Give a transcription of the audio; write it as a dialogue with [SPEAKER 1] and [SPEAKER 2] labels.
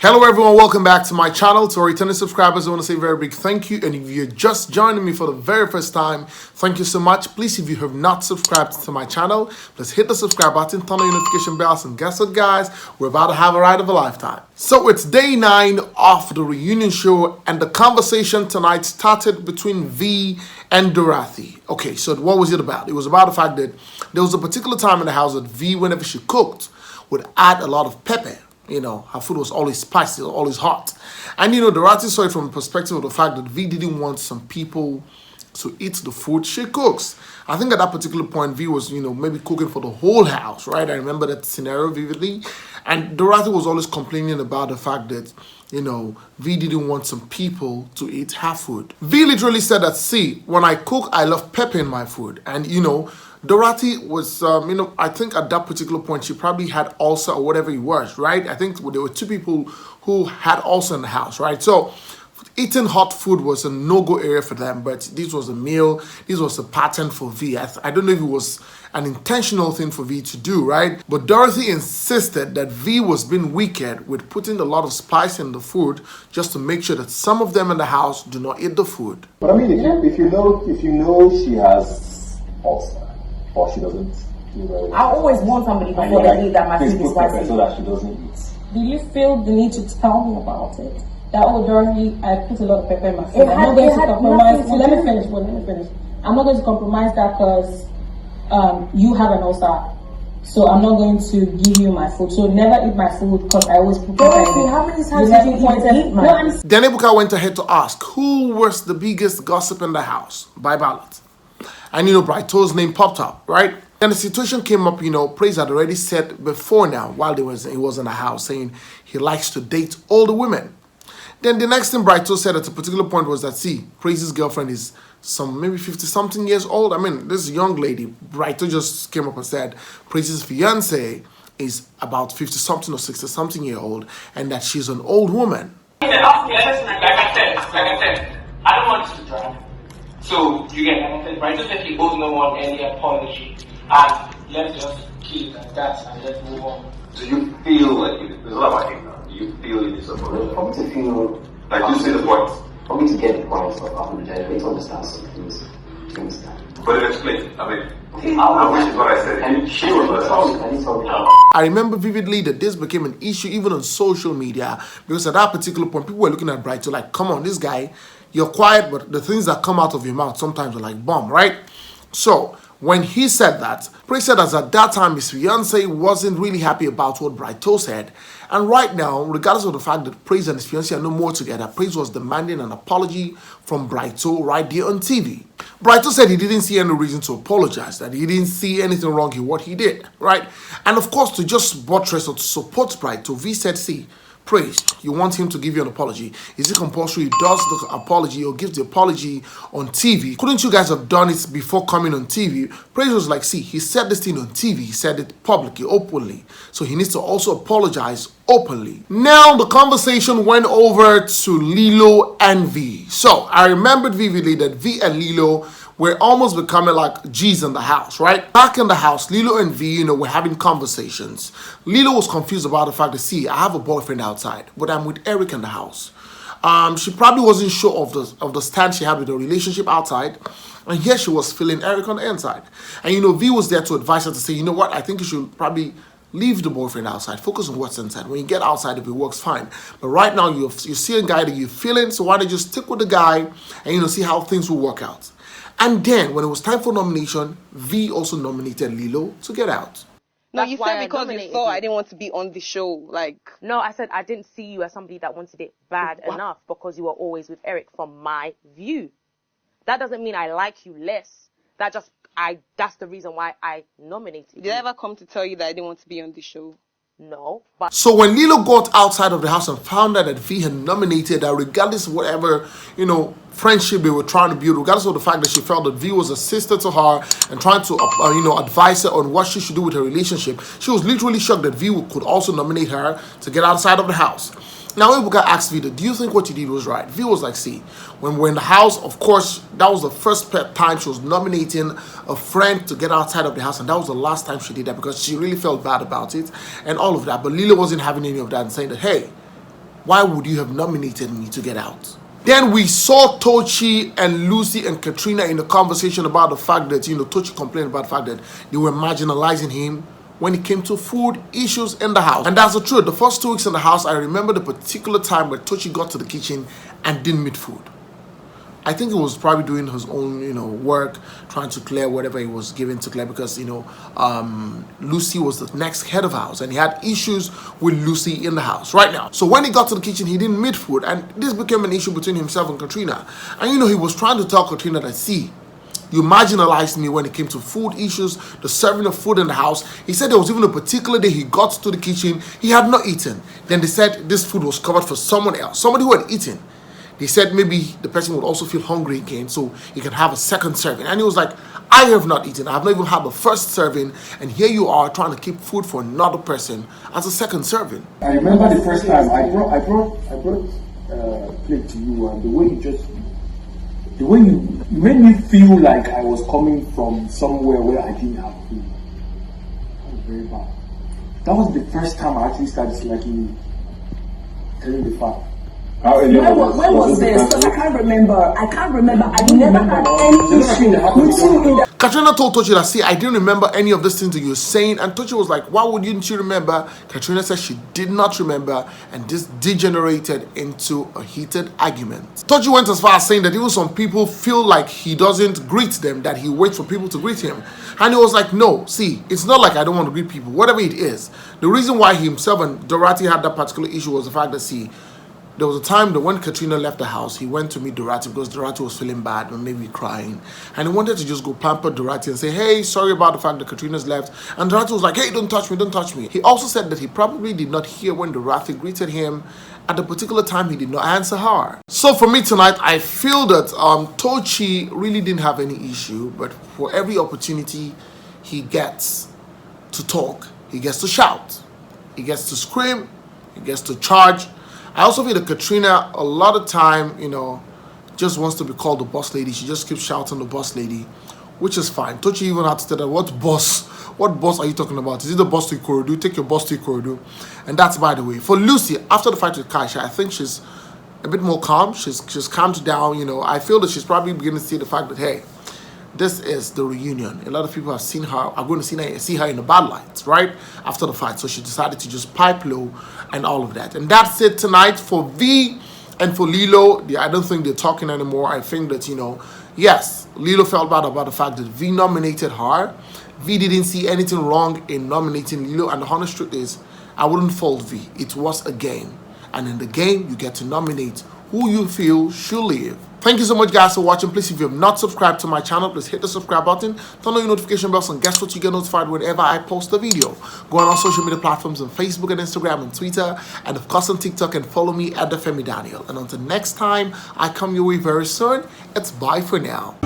[SPEAKER 1] Hello everyone, welcome back to my channel. To our returning subscribers, I want to say a very big thank you. And if you're just joining me for the very first time, thank you so much. Please, if you have not subscribed to my channel, please hit the subscribe button, turn on your notification bells, and guess what guys, we're about to have a ride of a lifetime. So it's day 9 of the reunion show, and the conversation tonight started between Vee and Dorothy. Okay, so what was it about? It was about the fact that there was a particular time in the house that Vee, whenever she cooked, would add a lot of pepper. You know, her food was always spicy, always hot. And, you know, Dorothy saw it from the perspective of the fact that Vee didn't want some people to eat the food she cooks. I think at that particular point, Vee was, you know, maybe cooking for the whole house, right? I remember that scenario vividly. And Dorothy was always complaining about the fact that, you know, Vee didn't want some people to eat her food. Vee literally said that, see, when I cook, I love pepper in my food. And, you know, Dorothy was, you know, I think at that particular point, she probably had ulcer or whatever it was, right? I think there were 2 people who had ulcer in the house, right? So eating hot food was a no-go area for them, but this was a meal. This was a pattern for Vee. I don't know if it was an intentional thing for Vee to do, right? But Dorothy insisted that Vee was being wicked with putting a lot of spice in the food just to make sure that some of them in the house do not eat the food.
[SPEAKER 2] But I mean, if you know she has ulcer, or she doesn't do very well.
[SPEAKER 3] I always want somebody before they leave that my food is spicy.
[SPEAKER 2] So that she doesn't eat.
[SPEAKER 4] Do you feel the need to tell me about it? That Dorothy, I put a lot of pepper in my food. I'm not going to compromise. Let me finish. I'm not going to compromise that because you have an ulcer. So I'm not going to give you my food. So never eat my food because I always put pepper in it.
[SPEAKER 3] How many times did you eat mine?
[SPEAKER 1] Then Ebuka went ahead to ask who was the biggest gossip in the house by ballot. And, you know, Brighto's name popped up, right? And the situation came up, you know, Praise had already said before now, while he was in the house, saying he likes to date older women. Then the next thing Brighto said at a particular point was that, see, Praise's girlfriend is maybe 50-something years old. I mean, this young lady, Brighto just came up and said Praise's fiance is about 50-something or 60-something year old, and that she's an old woman.
[SPEAKER 5] Like I said, I don't want to drive. So, you get like I said, Brighto said he owes no one any apology. And let's just keep it like that and let's move on.
[SPEAKER 6] Do you feel like it's not about him now? Do you feel you need some apology?
[SPEAKER 2] For me to feel
[SPEAKER 6] Like you see the point.
[SPEAKER 2] for me to get the point of apologize, I need to understand some things. To understand.
[SPEAKER 6] But then explain. I mean, which is what I said.
[SPEAKER 2] And she was I need to
[SPEAKER 1] I remember vividly that this became an issue even on social media, because at that particular point, people were looking at Brighto like, come on, this guy, you're quiet, but the things that come out of your mouth sometimes are like bomb, right? So when he said that, Praise said that at that time his fiance wasn't really happy about what Brighto said. And right now, regardless of the fact that Praise and his fiance are no more together, Praise was demanding an apology from Brighto right there on TV. Brighto said he didn't see any reason to apologize, that he didn't see anything wrong in what he did, right? And of course, to just buttress or to support Brighto, Vee said, see, Praise, you want him to give you an apology. Is it compulsory he does the apology or gives the apology on TV? Couldn't you guys have done it before coming on TV? Praise was like, see, he said this thing on TV. He said it publicly, openly. So he needs to also apologize openly. Now the conversation went over to Lilo and Vee. So I remembered vividly that Vee and Lilo were almost becoming like G's in the house, right? Back in the house, Lilo and Vee, you know, were having conversations. Lilo was confused about the fact that, see, I have a boyfriend outside, but I'm with Eric in the house. She probably wasn't sure of the stand she had with the relationship outside, and here she was feeling Eric on the inside. And, you know, Vee was there to advise her to say, you know what, I think you should probably leave the boyfriend outside. Focus on what's inside. When you get outside, if it works, fine. But right now, you see a guy that you're feeling, so why don't you stick with the guy and, you know, see how things will work out. And then, when it was time for nomination, Vee also nominated Lilo to get out.
[SPEAKER 7] No, you said because you thought I didn't want to be on the show. Like,
[SPEAKER 3] No, I said I didn't see you as somebody that wanted it bad enough because you were always with Eric from my view. That doesn't mean I like you less. That's the reason why I nominated you.
[SPEAKER 7] did I ever come to tell you that I didn't want to be on the show?
[SPEAKER 3] No, but
[SPEAKER 1] So when Lilo got outside of the house and found out that Vee had nominated her, regardless of whatever, you know, friendship they were trying to build, regardless of the fact that she felt that Vee was a sister to her and trying to, you know, advise her on what she should do with her relationship, she was literally shocked that Vee could also nominate her to get outside of the house. Now, Ebuka asked Vee, do you think what you did was right? Vee was like, see, when we're in the house, of course, that was the first time she was nominating a friend to get outside of the house, and that was the last time she did that because she really felt bad about it and all of that. But Lilo wasn't having any of that and saying that, hey, why would you have nominated me to get out? Then we saw Tochi and Lucy and Katrina in a conversation about the fact that, Tochi complained about the fact that they were marginalizing him when it came to food issues in the house. And that's the truth. The first 2 weeks in the house, I remember the particular time where Tochi got to the kitchen and didn't meet food. I think he was probably doing his own, work, trying to clear whatever he was given to clear because, Lucy was the next head of house and he had issues with Lucy in the house right now. So when he got to the kitchen, he didn't meet food and this became an issue between himself and Katrina. And, he was trying to tell Katrina that, see, you marginalized me when it came to food issues, the serving of food in the house. He said there was even a particular day he got to the kitchen, he had not eaten. Then they said this food was covered for someone else, somebody who had eaten. They said maybe the person would also feel hungry again, so he can have a second serving. And he was like, I have not eaten. I have not even had the first serving. And here you are trying to keep food for another person as a second serving.
[SPEAKER 2] I remember the first time I brought plate to you, and the way you made me feel like I was coming from somewhere where I didn't have food. That was very bad. That was the first time I actually started liking telling the fact.
[SPEAKER 8] When was this? Because I can't remember. I never had any issue with you.
[SPEAKER 1] Katrina told Tochi that, see, I didn't remember any of these things that you were saying. And Tochi was like, why wouldn't she remember? Katrina said she did not remember. And this degenerated into a heated argument. Tochi went as far as saying that even some people feel like he doesn't greet them, that he waits for people to greet him. And he was like, no, see, it's not like I don't want to greet people, whatever it is. The reason why himself and Dorothy had that particular issue was the fact that, see, there was a time that when Katrina left the house, he went to meet Dorothy because Dorothy was feeling bad and maybe crying. And he wanted to just go pamper Dorothy and say, hey, sorry about the fact that Katrina's left. And Dorothy was like, hey, don't touch me, don't touch me. He also said that he probably did not hear when Dorothy greeted him. At the particular time, he did not answer her. So for me tonight, I feel that Tochi really didn't have any issue. But for every opportunity he gets to talk, he gets to shout, he gets to scream, he gets to charge. I also feel that Katrina, a lot of time, just wants to be called the boss lady. She just keeps shouting the boss lady, which is fine. Tochi even had to tell her, what boss are you talking about? Is it the boss to Ikorodu? Take your boss to Ikorodu. And that's by the way. For Lucy, after the fight with Kaisha, I think she's a bit more calm. She's calmed down, I feel that she's probably beginning to see the fact that, hey, this is the reunion. A lot of people have seen her, are going to see her in the bad lights, right? After the fight. So she decided to just pipe low and all of that. And that's it tonight for Vee and for Lilo. I don't think they're talking anymore. I think that, yes, Lilo felt bad about the fact that Vee nominated her. Vee didn't see anything wrong in nominating Lilo. And the honest truth is, I wouldn't fault Vee. It was a game. And in the game, you get to nominate who you feel should leave. Thank you so much, guys, for watching. Please, if you have not subscribed to my channel, please hit the subscribe button, turn on your notification bells, and guess what? You get notified whenever I post a video. Go on our social media platforms on Facebook and Instagram and Twitter, and of course on TikTok, and follow me at the Femi Daniel. And until next time, I come your way very soon. It's bye for now.